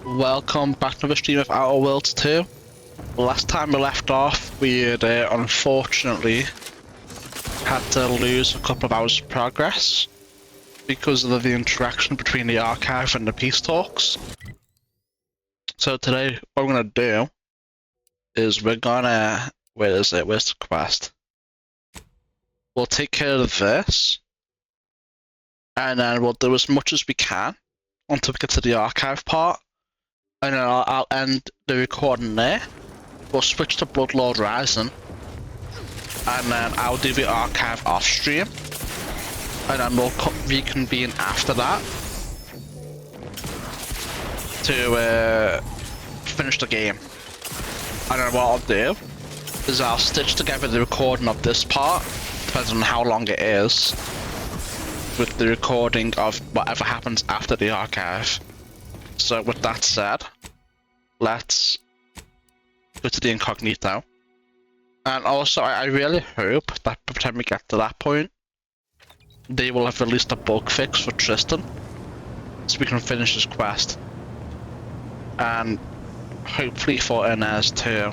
Welcome back to the stream of Outer Worlds 2. Last time we left off, we had unfortunately had to lose a couple of hours of progress because of the interaction between the archive and the peace talks. So today, what we're gonna do is we're gonna... where is it? Where's the quest? We'll take care of this, and then we'll do as much as we can until we get to the archive part. And then I'll end the recording there. We'll switch to Bloodlord Rising, and then I'll do the archive off stream, and then we'll reconvene after that to finish the game. And then what I'll do is I'll stitch together the recording of this part, depending on how long it is, with the recording of whatever happens after the archive. So with that said, let's go to the incognito. And also, I really hope that by the time we get to that point, they will have released a bug fix for Tristan, so we can finish this quest. And hopefully for Inez too,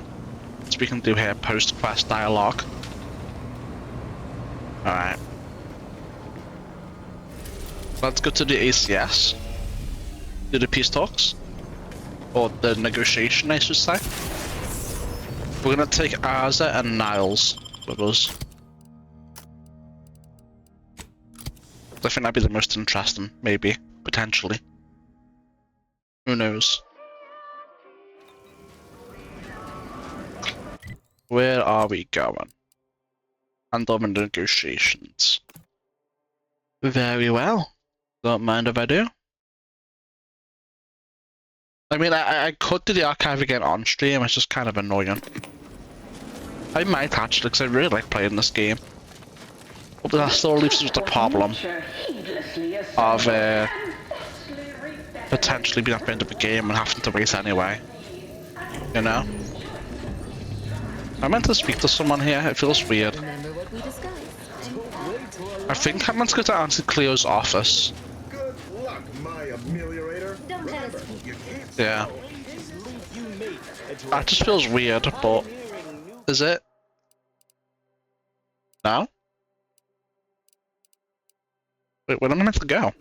so we can do her post-quest dialogue. Alright. Let's go to the ACS. Do the peace talks. Or the negotiation, I should say. We're gonna take Arza and Niles with us. I think that'd be the most interesting, maybe, potentially. Who knows? Where are we going? Handle the negotiations. Very well. Don't mind if I do. I mean, I could do the archive again on stream, it's just kind of annoying. I might actually, because I really like playing this game. But that still leaves us with the problem of potentially being at the end of the game and having to wait anyway. You know? I meant to speak to someone here, it feels weird. I think I meant to go to Auntie Cleo's office. Good luck, my ameliorator. Yeah. That just feels weird, but... is it? No? Wait, where am I meant to go?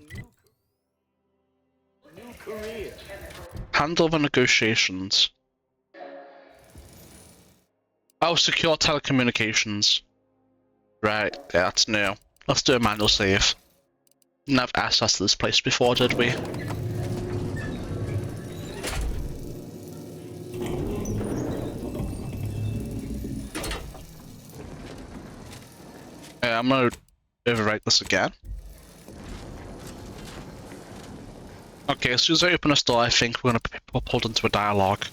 Handle the negotiations. Oh, secure telecommunications. Right, yeah, that's new. Let's do a manual save. Didn't have access to this place before, did we? Yeah, I'm gonna overwrite this again. Okay, as soon as I open this door, I think we're gonna be pulled into a dialogue.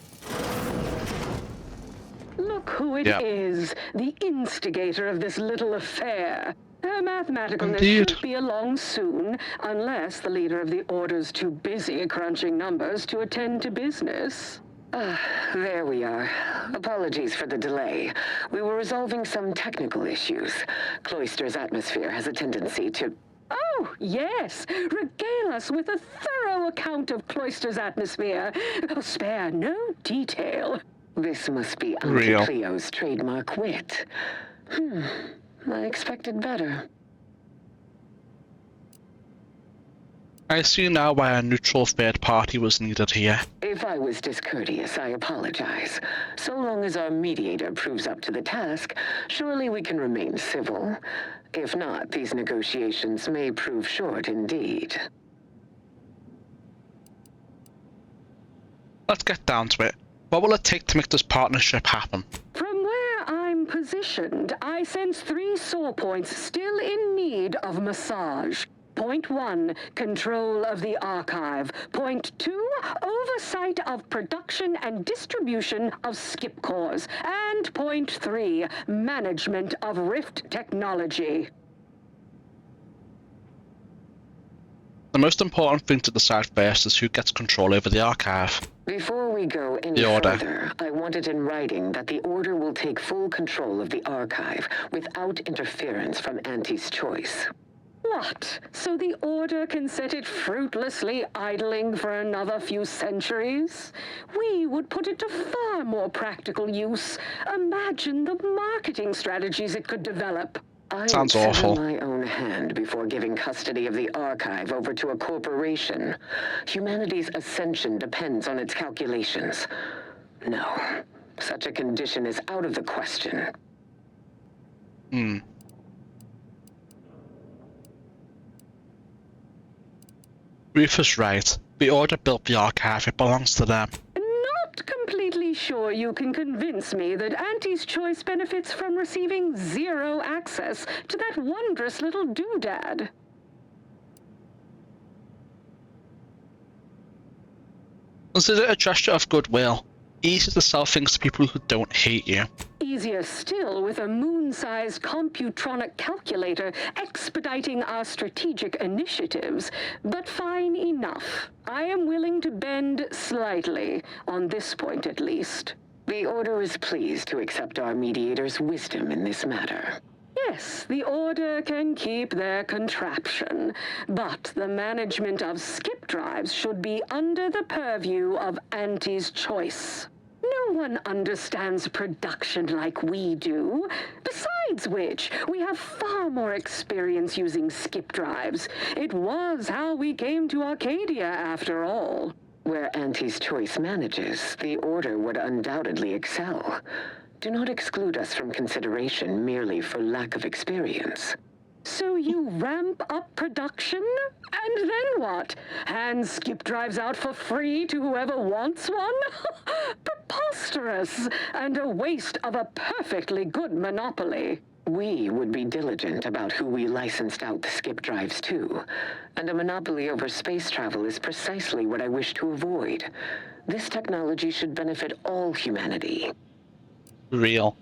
Look who it is, the instigator of this little affair. Her mathematicalness should be along soon, unless the leader of the Order's too busy crunching numbers to attend to business. There we are. Apologies for the delay. We were resolving some technical issues. Cloister's atmosphere has a tendency to... Oh, yes! Regale us with a thorough account of Cloister's atmosphere. Spare no detail. This must be Auntie Cleo's trademark wit. I expected better. I see now why a neutral third party was needed here. If I was discourteous, I apologize. So long as our mediator proves up to the task, surely we can remain civil. If not, these negotiations may prove short indeed. Let's get down to it. What will it take to make this partnership happen? From where I'm positioned, I sense 3 sore points still in need of massage. Point 1, control of the archive. Point 2, oversight of production and distribution of skip cores. And point 3, management of Rift technology. The most important thing to decide first is who gets control over the archive. Before we go any further, I want it in writing that the Order will take full control of the archive without interference from Auntie's choice. What? So the Order can set it fruitlessly idling for another few centuries? We would put it to far more practical use. Imagine the marketing strategies it could develop. Sounds I would awful. sever my own hand before giving custody of the archive over to a corporation. Humanity's ascension depends on its calculations. No, such a condition is out of the question. Ruth is right. The Order built the archive. It belongs to them. Not completely sure you can convince me that Auntie's Choice benefits from receiving zero access to that wondrous little doodad. Consider it a gesture of goodwill. Easy to sell things to people who don't hate you. Easier still with a moon-sized computronic calculator expediting our strategic initiatives. But fine enough. I am willing to bend slightly, on this point at least. The Order is pleased to accept our mediator's wisdom in this matter. Yes, the Order can keep their contraption, but the management of skip drives should be under the purview of Auntie's Choice. No one understands production like we do. Besides which, we have far more experience using skip drives. It was how we came to Arcadia, after all. Where Auntie's Choice manages, the Order would undoubtedly excel. Do not exclude us from consideration merely for lack of experience. So you ramp up production? And then what? Hand skip drives out for free to whoever wants one? Preposterous, and a waste of a perfectly good monopoly. We would be diligent about who we licensed out the skip drives to, and a monopoly over space travel is precisely what I wish to avoid. This technology should benefit all humanity. Real.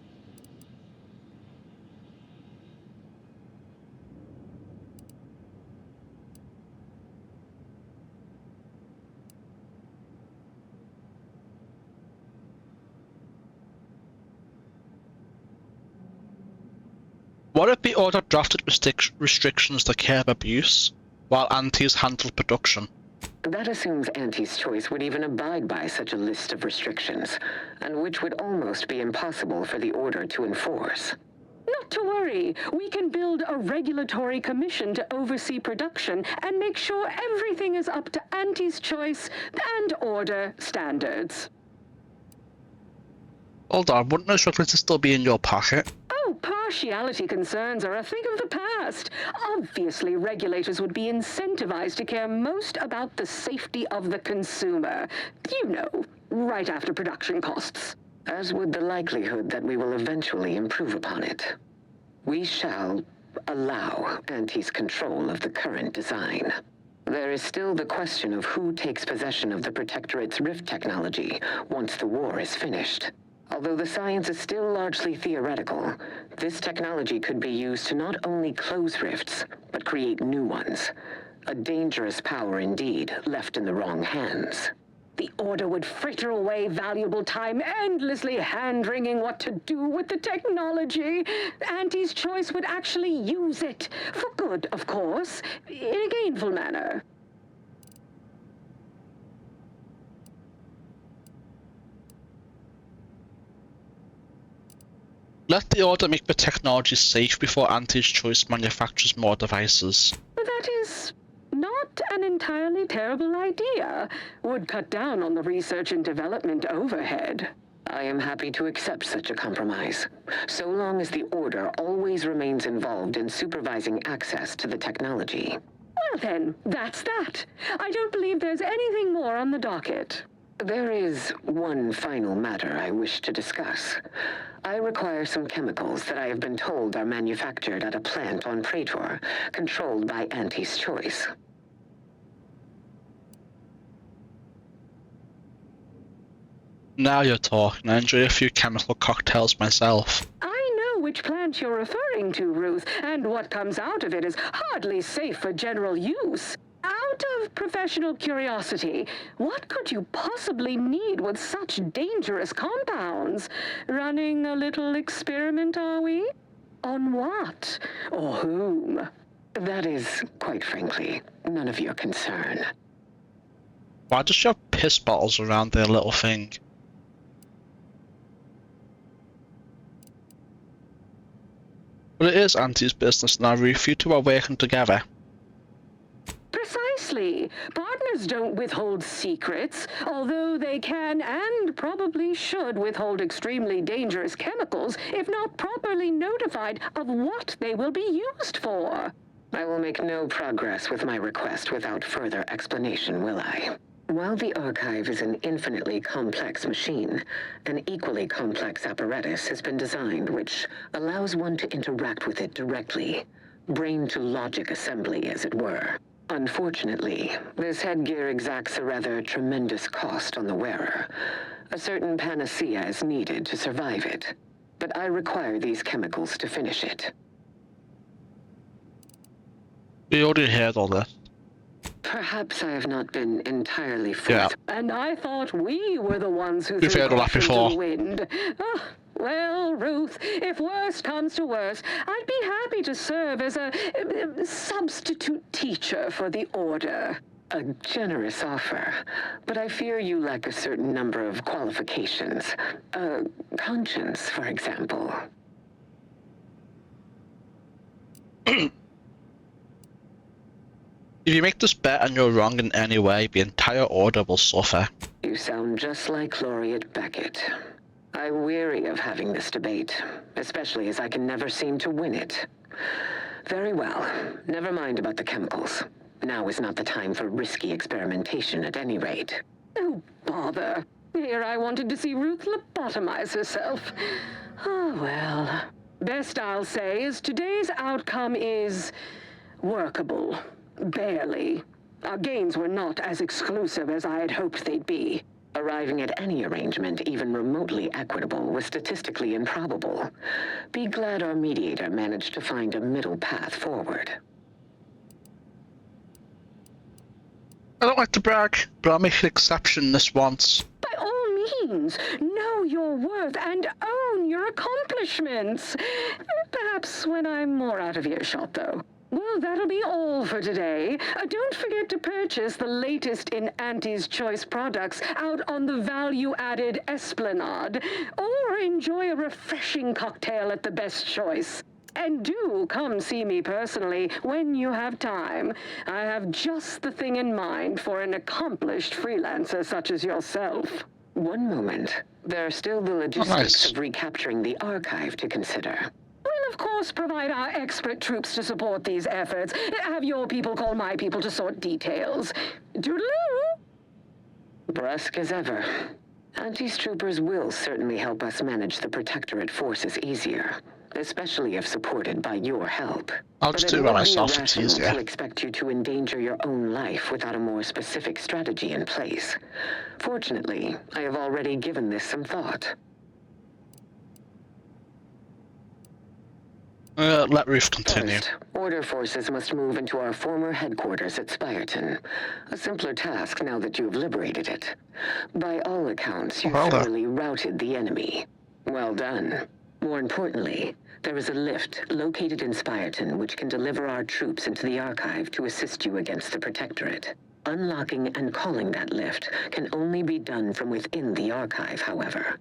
What if the Order drafted restrictions to curb abuse, while Auntie's handled production? That assumes Auntie's Choice would even abide by such a list of restrictions, and which would almost be impossible for the Order to enforce. Not to worry. We can build a regulatory commission to oversee production and make sure everything is up to Auntie's Choice and Order standards. Hold on, wouldn't those chocolates still be in your pocket? Oh, partiality concerns are a thing of the past. Obviously, regulators would be incentivized to care most about the safety of the consumer. You know, right after production costs. As would the likelihood that we will eventually improve upon it. We shall allow Auntie's control of the current design. There is still the question of who takes possession of the Protectorate's rift technology once the war is finished. Although the science is still largely theoretical, this technology could be used to not only close rifts, but create new ones. A dangerous power indeed, left in the wrong hands. The Order would fritter away valuable time endlessly hand-wringing what to do with the technology. Auntie's Choice would actually use it. For good, of course, in a gainful manner. Let the Order make the technology safe before Auntie's Choice manufactures more devices. That is not an entirely terrible idea. Would cut down on the research and development overhead. I am happy to accept such a compromise, so long as the Order always remains involved in supervising access to the technology. Well then, that's that. I don't believe there's anything more on the docket. There is one final matter I wish to discuss. I require some chemicals that I have been told are manufactured at a plant on Praetor, controlled by Auntie's Choice. Now you're talking. I enjoy a few chemical cocktails myself. I know which plant you're referring to, Ruth, and what comes out of it is hardly safe for general use. Out of professional curiosity, what could you possibly need with such dangerous compounds? Running a little experiment, are we? On what? Or whom? That is, quite frankly, none of your concern. Why does she have piss bottles around their little thing? But it is Auntie's business now, Ruth. You two are working together. Precisely. Partners don't withhold secrets, although they can and probably should withhold extremely dangerous chemicals if not properly notified of what they will be used for. I will make no progress with my request without further explanation, will I? While the archive is an infinitely complex machine, an equally complex apparatus has been designed which allows one to interact with it directly, brain-to-logic assembly, as it were. Unfortunately, this headgear exacts a rather tremendous cost on the wearer. A certain panacea is needed to survive it, but I require these chemicals to finish it. We already heard all this. Perhaps I have not been entirely forthright. Yeah. And I thought we were the ones who We've threw heard all that caution to before. the wind. Ah, well, Ruth, if worst comes to worst, I'd be happy to serve as a substitute teacher for the Order. A generous offer, but I fear you lack a certain number of qualifications. Conscience, for example. If you make this bet and you're wrong in any way, the entire Order will suffer. You sound just like Laureate Beckett. I weary of having this debate, especially as I can never seem to win it. Very well. Never mind about the chemicals. Now is not the time for risky experimentation at any rate. Oh, bother. Here I wanted to see Ruth lobotomize herself. Oh, well. Best I'll say is today's outcome is workable. Barely. Our gains were not as exclusive as I had hoped they'd be. Arriving at any arrangement even remotely equitable was statistically improbable. Be glad our mediator managed to find a middle path forward. I don't like to brag, but I'll make an exception this once. By all means, know your worth and own your accomplishments. Perhaps when I'm more out of earshot, though. Well, that'll be all for today. Don't forget to purchase the latest in Auntie's Choice products out on the value-added Esplanade, or enjoy a refreshing cocktail at the Best Choice. And do come see me personally when you have time. I have just the thing in mind for an accomplished freelancer such as yourself. One moment. There are still the logistics of recapturing the archive to consider. We'll of course provide our expert troops to support these efforts. Have your people call my people to sort details. Toodaloo! Brusque as ever. Auntie's troopers will certainly help us manage the Protectorate forces easier, especially if supported by your help. I'll just do it by myself, it's easier. To expect you to endanger your own life without a more specific strategy in place. Fortunately, I have already given this some thought. Let Ruth continue. First, Order forces must move into our former headquarters at Spireton. A simpler task now that you have liberated it. By all accounts, you thoroughly routed the enemy. Well done. More importantly, there is a lift located in Spireton which can deliver our troops into the archive to assist you against the Protectorate. Unlocking and calling that lift can only be done from within the archive, however.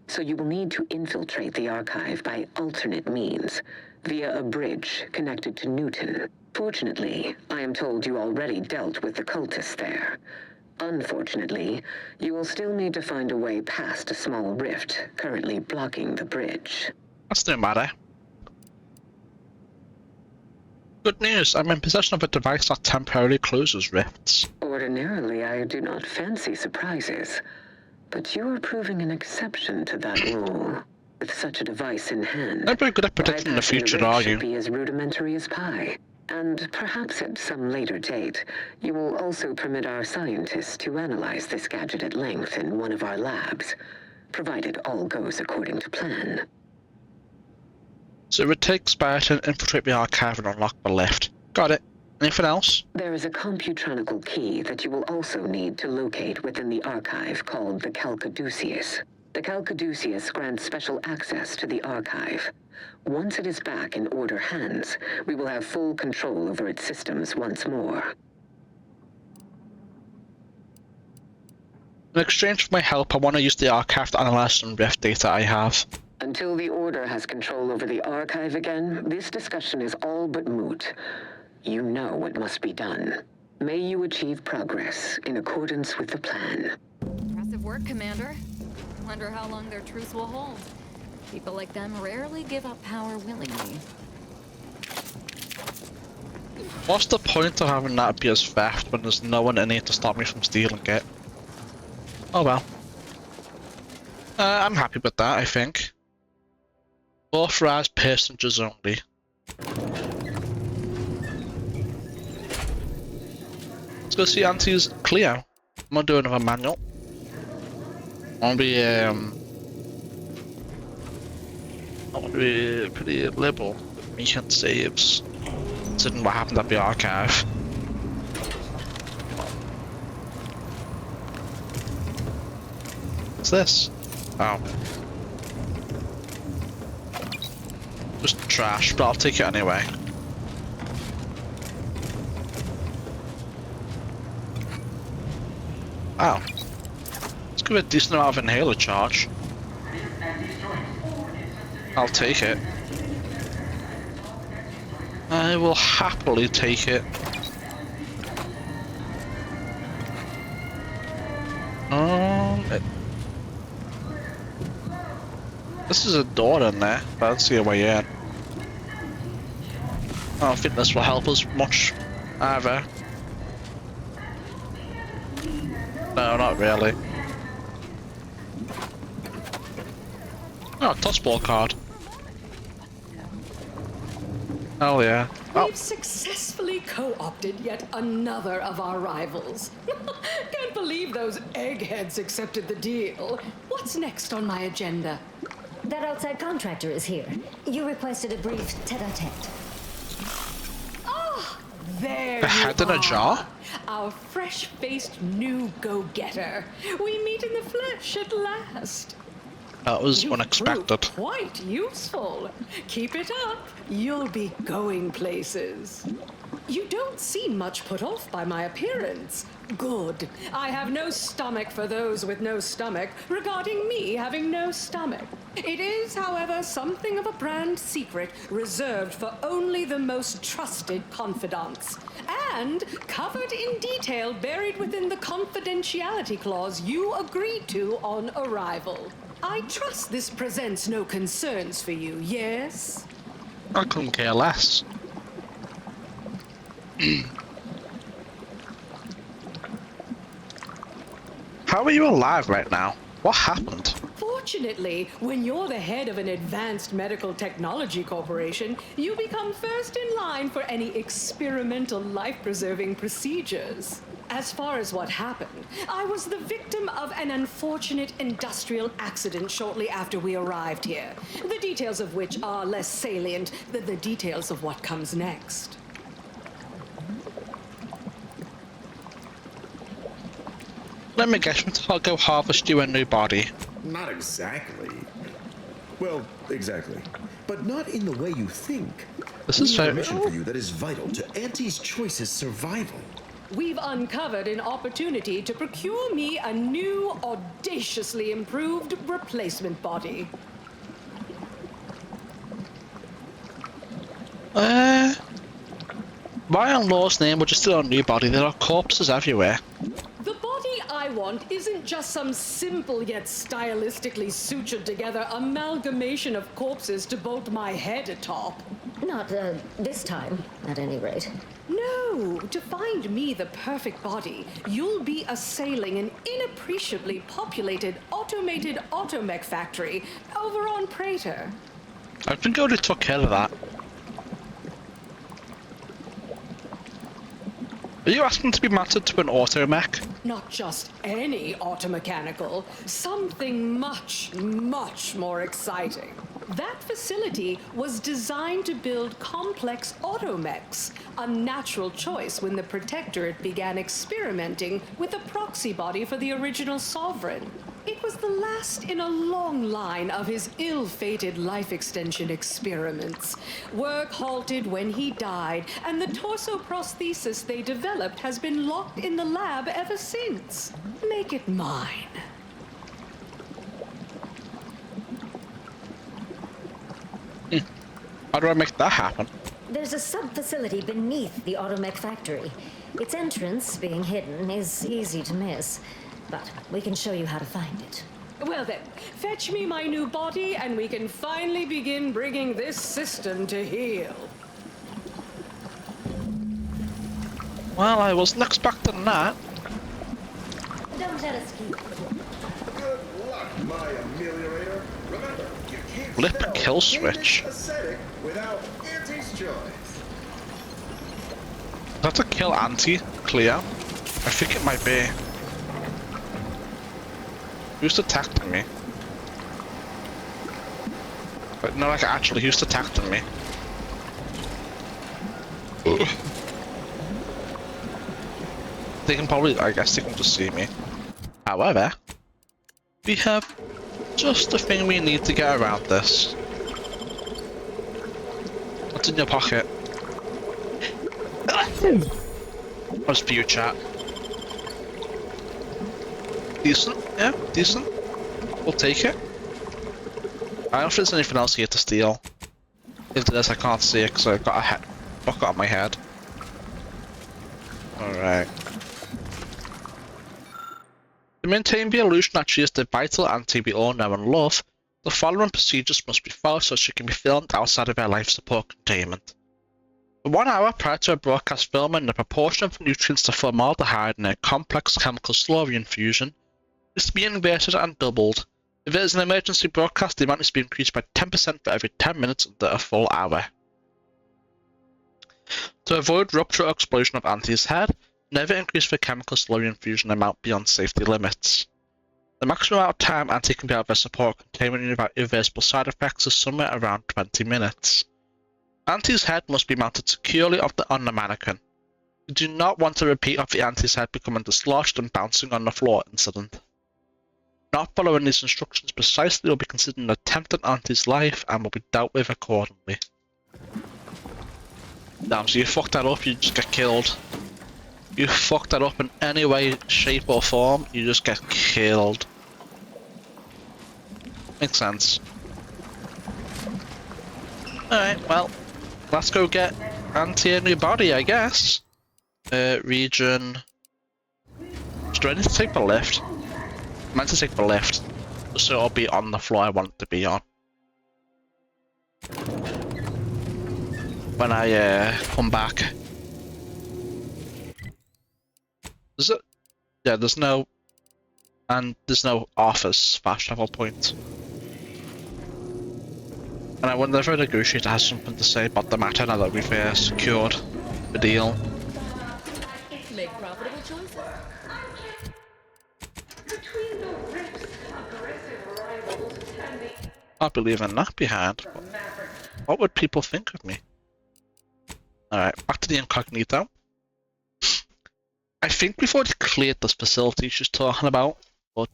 So you will need to infiltrate the archive by alternate means, via a bridge connected to Newton. Fortunately, I am told you already dealt with the cultists there. Unfortunately, you will still need to find a way past a small rift currently blocking the bridge. That's no matter. Good news, I'm in possession of a device that temporarily closes rifts. Ordinarily, I do not fancy surprises, but you are proving an exception to that rule. With such a device in hand, Not very good at predicting the future, are you? should be as rudimentary as pie. And perhaps at some later date, you will also permit our scientists to analyze this gadget at length in one of our labs, provided all goes according to plan. So it would take Spireton, infiltrate the archive and unlock the lift. Got it. Anything else? There is a computronical key that you will also need to locate within the archive called the Calcaduceus. The Calcaduceus grants special access to the archive. Once it is back in Order hands, we will have full control over its systems once more. In exchange for my help, I want to use the archive to analyze some Rift data I have. Until the Order has control over the archive again, this discussion is all but moot. You know what must be done. May you achieve progress in accordance with the plan. Impressive work, Commander. Wonder how long their truce will hold. People like them rarely give up power willingly. What's the point of having that be as theft when there's no one in here to stop me from stealing it? Oh well. I'm happy with that, I think. Authorized passengers only. Let's go see Auntie's Cleo. I'm gonna do another manual. I want to be pretty liberal with mission saves, considering what happened at the archive. What's this? Oh. Just trash, but I'll take it anyway. Wow. Let's give it a decent amount of inhaler charge. I'll take it. I will happily take it. This is a door in there, but I don't see a way in. I don't think this will help us much either. No, not really. Oh, tossball card. Oh yeah. Oh. We've successfully co-opted yet another of our rivals. Can't believe those eggheads accepted the deal. What's next on my agenda? That outside contractor is here. You requested a brief tete-a-tete. Ah, there A head you in a are. jar? Our fresh-faced new go-getter. We meet in the flesh at last. That was You unexpected. proved quite useful. Keep it up. You'll be going places. You don't seem much put off by my appearance. Good. I have no stomach for those with no stomach regarding me having no stomach. It is, however, something of a brand secret reserved for only the most trusted confidants. And covered in detail buried within the confidentiality clause you agreed to on arrival. I trust this presents no concerns for you, yes? I couldn't care less. How are you alive right now? What happened? Fortunately, when you're the head of an advanced medical technology corporation, you become first in line for any experimental life-preserving procedures. As far as what happened, I was the victim of an unfortunate industrial accident shortly after we arrived here, the details of which are less salient than the details of what comes next. Let me guess, I'll go harvest you a new body. Not exactly. Well, exactly. But not in the way you think. This is We have a very... mission for you that is vital to Auntie's Choice's survival. We've uncovered an opportunity to procure me a new, audaciously improved replacement body. Why in law's name would you steal a new body? There are corpses everywhere. The body I want isn't just some simple yet stylistically sutured together amalgamation of corpses to bolt my head atop. Not, this time, at any rate. No, to find me the perfect body, you'll be assailing an inappreciably populated automated automech factory over on Praetor. I think I already took care of that. Are you asking to be mattered to an automech? Not just any automechanical, something much, much more exciting. That facility was designed to build complex automechs, a natural choice when the Protectorate began experimenting with a proxy body for the original Sovereign. It was the last in a long line of his ill-fated life extension experiments. Work halted when he died, and the torso prosthesis they developed has been locked in the lab ever since. Make it mine. How do I make that happen? There's a sub-facility beneath the automech factory. Its entrance, being hidden, is easy to miss. But we can show you how to find it. Well then, fetch me my new body and we can finally begin bringing this system to heel. Well, I wasn't expecting that. Don't let us keep. Good luck, my ameliorator. Remember, you can't Flip spell kill switch. ascetic without Auntie's choice. That's a kill anti, clear. I think it might be. Who's attacking me? But no, like actually, who's attacking me? Ugh. They can probably, I guess they can just see me. However, we have just the thing we need to get around this. What's in your pocket? What's for you, chat? Decent, yeah, decent. We'll take it. I don't know if there's anything else here to steal. If there is, I can't see it because I've got a bucket on my head. Alright. To maintain the illusion that she is the vital auntie we all know and love, the following procedures must be followed so she can be filmed outside of her life support containment. For 1 hour prior to a broadcast filming, the proportion of nutrients to formaldehyde in a complex chemical slurry infusion is to be inverted and doubled. If it is an emergency broadcast, the amount is to be increased by 10% for every 10 minutes under a full hour. To avoid rupture or explosion of Auntie's head, never increase the chemical slurry infusion amount beyond safety limits. The maximum amount of time Auntie can be out of her support containment without irreversible side effects is somewhere around 20 minutes. Auntie's head must be mounted securely on the mannequin. You do not want a repeat of the Auntie's head becoming dislodged and bouncing on the floor incident. Not following these instructions precisely will be considered an attempt on Auntie's life and will be dealt with accordingly. Damn, so you fucked that up, you just get killed. You fucked that up in any way, shape or form, you just get killed. Makes sense. Alright, well, let's go get Auntie a new body, I guess. Region... Do I need to take the lift? I meant to take the lift, just so it'll be on the floor I want it to be on. When I come back. Is it? Yeah, there's no... And there's no office fast travel point. And I wonder if a negotiator has something to say about the matter now that we've secured the deal. Make profitable choices. I believe in that behind. What would people think of me? Alright, back to the incognito. I think we've already cleared this facility she's talking about, but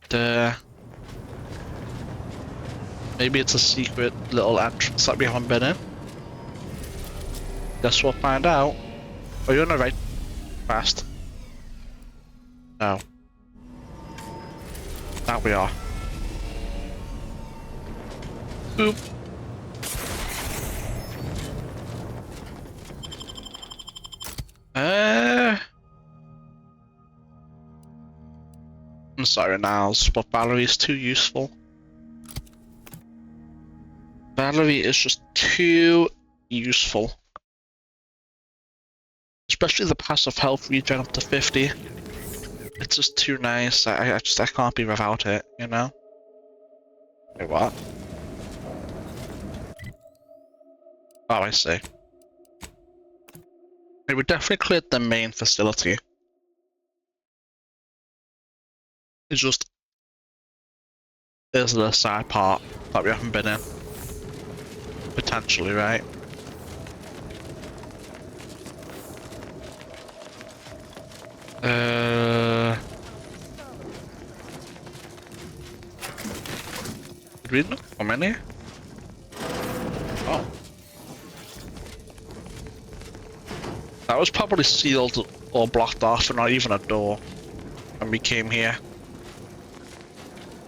maybe it's a secret little entrance that we haven't been in. Guess we'll find out. Are you on the right? Fast. No. Now we are. Boop. I'm sorry, Niles, but Valerie's too useful. Valerie is just too useful. Especially the passive health regen up to 50. It's just too nice. I can't be without it, you know? Wait, what? Oh, I see. Okay, we definitely cleared the main facility. It's just... there's the side part that we haven't been in. Potentially, right? we not come in here? Oh. That was probably sealed or blocked off and not even a door when we came here.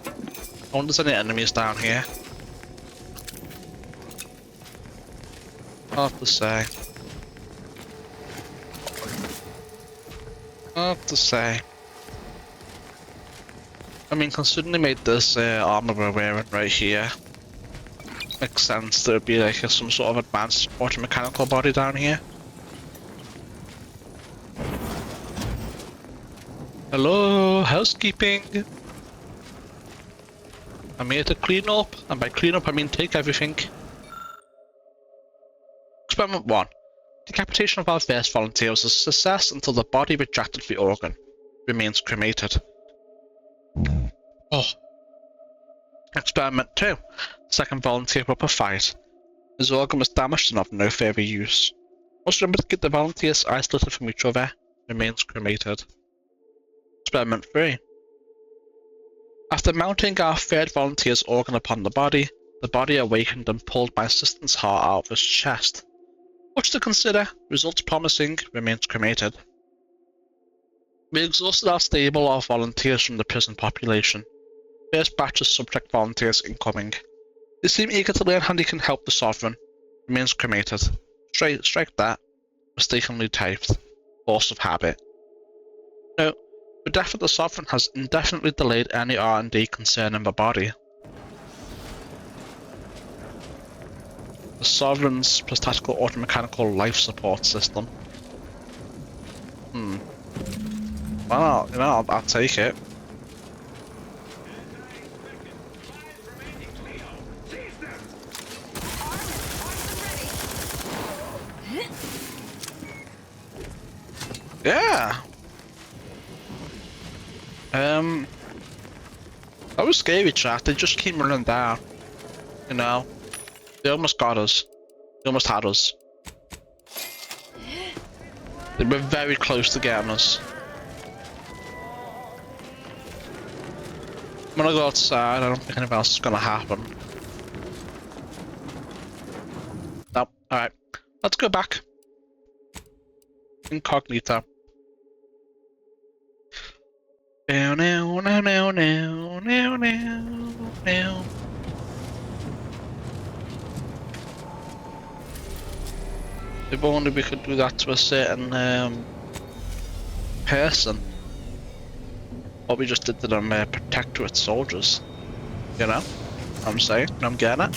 I wonder if there's any enemies down here. Hard to say. Hard to say. I mean, considering they made this armor we're wearing right here, makes sense there would be like some sort of advanced automechanical body down here. Hello, housekeeping. I'm here to clean up, and by clean up I mean take everything. Experiment 1. Decapitation of our first volunteer was a success until the body rejected the organ. Remains cremated. Oh. Experiment 2. Second volunteer put up a fight. His organ was damaged and of no further use. Must remember to keep the volunteers isolated from each other. Remains cremated. Experiment 3. After mounting our third volunteer's organ upon the body awakened and pulled my assistant's heart out of his chest. Much to consider, results promising, remains cremated. We exhausted our stable of volunteers from the prison population. First batch of subject volunteers incoming. They seem eager to learn how they can help the Sovereign. Remains cremated. Strike that. Mistakenly typed. Force of habit. No, the death of the Sovereign has indefinitely delayed any R&D concerning the body. The Sovereign's prosthetical automechanical life support system. Well, you know, I'll take it. Yeah. That was scary, chat. They just keep running down. You know, they almost got us. They almost had us. They were very close to getting us. I'm gonna go outside. I don't think anything else is gonna happen. No. Alright. Let's go back. Incognito. Now, now, now, now, now, now, now, now. If only we could do that to a certain person. What we just did to them protectorate soldiers. You know? I'm saying, I'm getting it.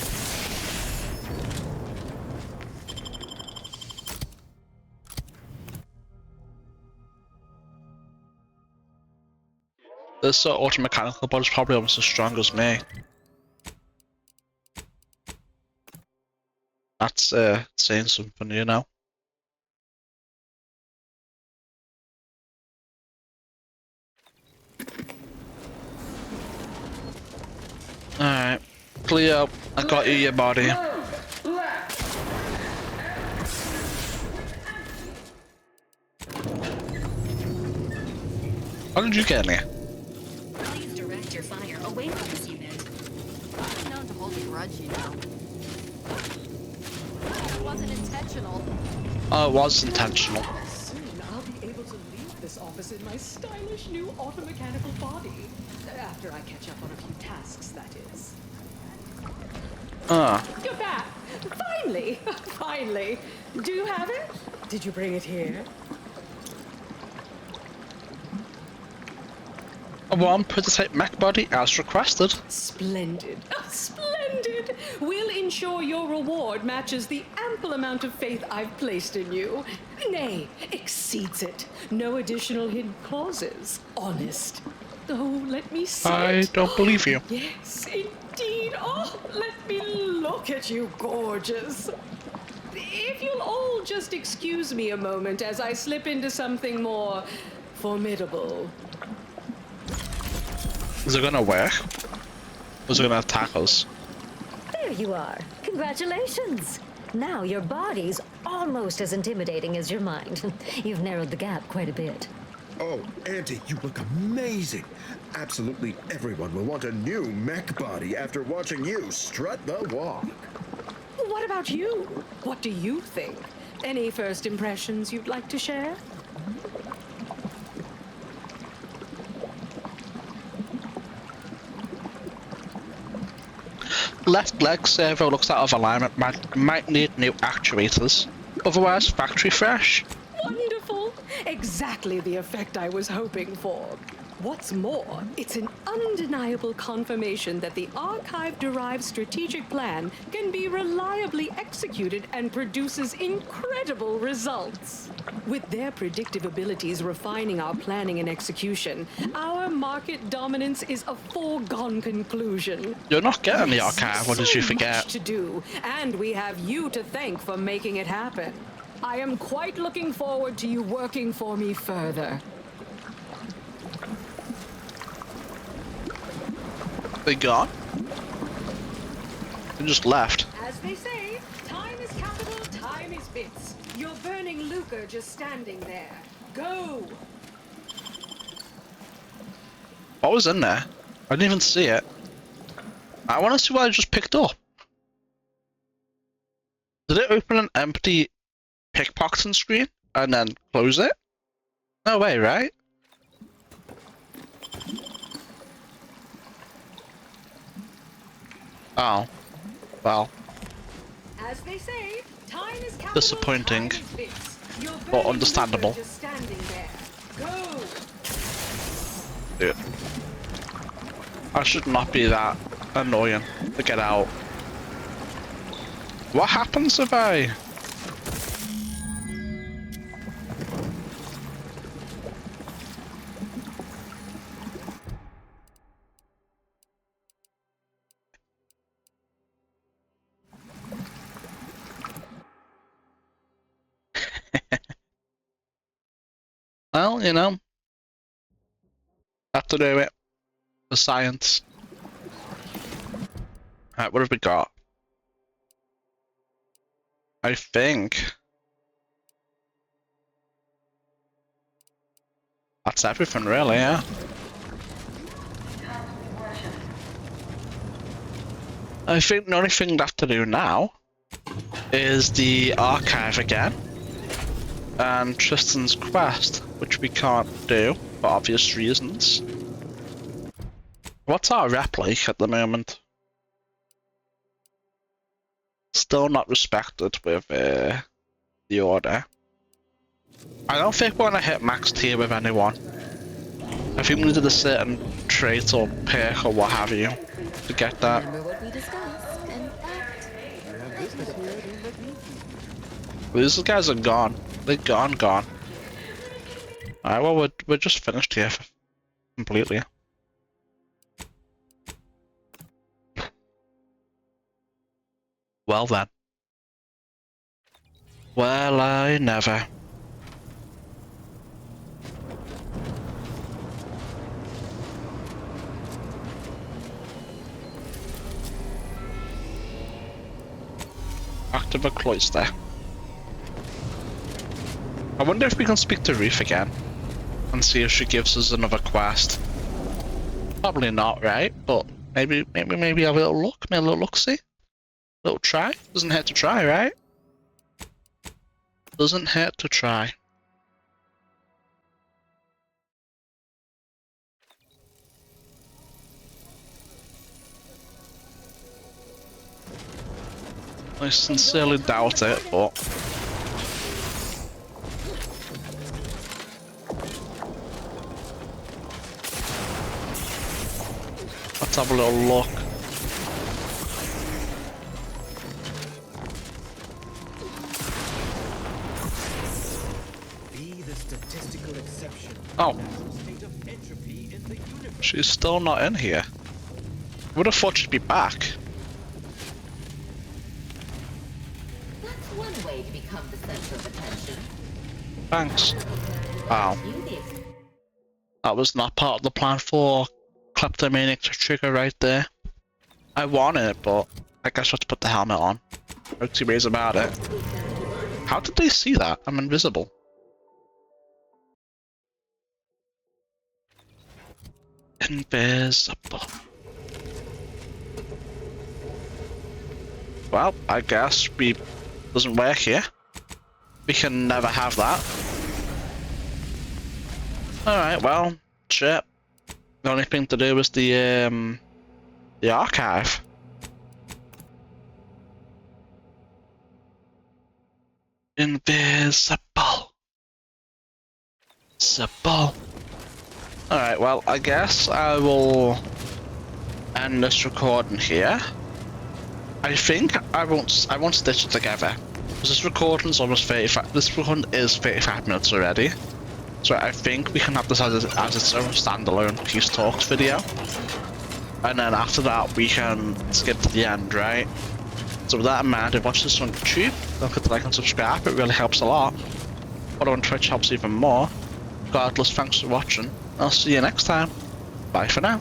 This automechanical body's probably almost as strong as me. That's saying something, you know? Alright. Cleo, I got you your body. How did you get in here? Please direct your fire away from this unit. I'm known to hold a grudge, you know. It wasn't intentional. Oh, it was intentional. Soon I'll be able to leave this office in my stylish new automechanical body. After I catch up on a few tasks, that is. You're back! Finally! Finally! Do you have it? Did you bring it here? A one prototype mech body as requested. Splendid. Splendid! We'll ensure your reward matches the ample amount of faith I've placed in you. Nay, exceeds it. No additional hidden clauses. Honest. Oh, let me see I don't believe you. Yes, indeed. Oh, let me look at you, gorgeous. If you'll all just excuse me a moment as I slip into something more formidable. Is it gonna work? Or is it gonna attack us? There you are. Congratulations. Now your body's almost as intimidating as your mind. You've narrowed the gap quite a bit. Oh, Auntie, you look amazing. Absolutely everyone will want a new mech body after watching you strut the walk. What about you? What do you think? Any first impressions you'd like to share? Left leg servo looks out of alignment. Might need new actuators. Otherwise, factory fresh. Wonderful! Exactly the effect I was hoping for. What's more, it's an undeniable confirmation that the Archive-derived strategic plan can be reliably executed and produces incredible results. With their predictive abilities refining our planning and execution, our market dominance is a foregone conclusion. You're not getting the Yes, archive, what did you so forget? much to do, and we have you to thank for making it happen. I am quite looking forward to you working for me further. They gone? They just left. As they say, time is capital, time is bits. You're burning lucre just standing there. Go! What was in there? I didn't even see it. I want to see what I just picked up. Did it open an empty pickpocketing screen and then close it? No way, right? Oh. Well. As they say, time is capital, Disappointing. time is bits. You're But burning understandable. lucre just standing there. Go! Dude. I should not be that annoying to get out. What happens if I... Well, you know. Have to do it. The science. Alright, what have we got? I think that's everything really, yeah. I think the only thing left to do now is the archive again and Tristan's quest, which we can't do for obvious reasons. What's our rep like at the moment? Still not respected with the order. I don't think we're gonna hit max tier with anyone. I think we needed a certain trait or perk or what have you to get that. Remember what we discussed and act. These guys are gone. They're gone. Alright, well we're just finished here completely. Well then. Well, I never. Back to the cloister. I wonder if we can speak to Reef again and see if she gives us another quest. Probably not, right? But maybe have a little look, maybe a little look-see. Little try. Doesn't hurt to try, right? Doesn't hurt to try. I sincerely doubt it, but... let's have a little look. Oh. She's still not in here. Would have thought she'd be back. That's one way to become the center of attention. Thanks. Wow. That was not part of the plan for kleptomaniac to trigger right there. I want it, but I guess I have to put the helmet on. No two ways about it. How did they see that? I'm invisible. Invisible. Well, I guess we doesn't work here. We can never have that. Alright, well, shit. The only thing to do is the archive. Invisible. Invisible. Alright, well, I guess I will end this recording here. I think I won't stitch it together. Because this recording's almost 35. This recording is 35 minutes already. So I think we can have this as its own standalone Peace Talks video. And then after that we can skip to the end, right? So with that in mind, if you watch this on YouTube, don't forget to like and subscribe, it really helps a lot. Follow on Twitch helps even more. Regardless, thanks for watching. I'll see you next time. Bye for now.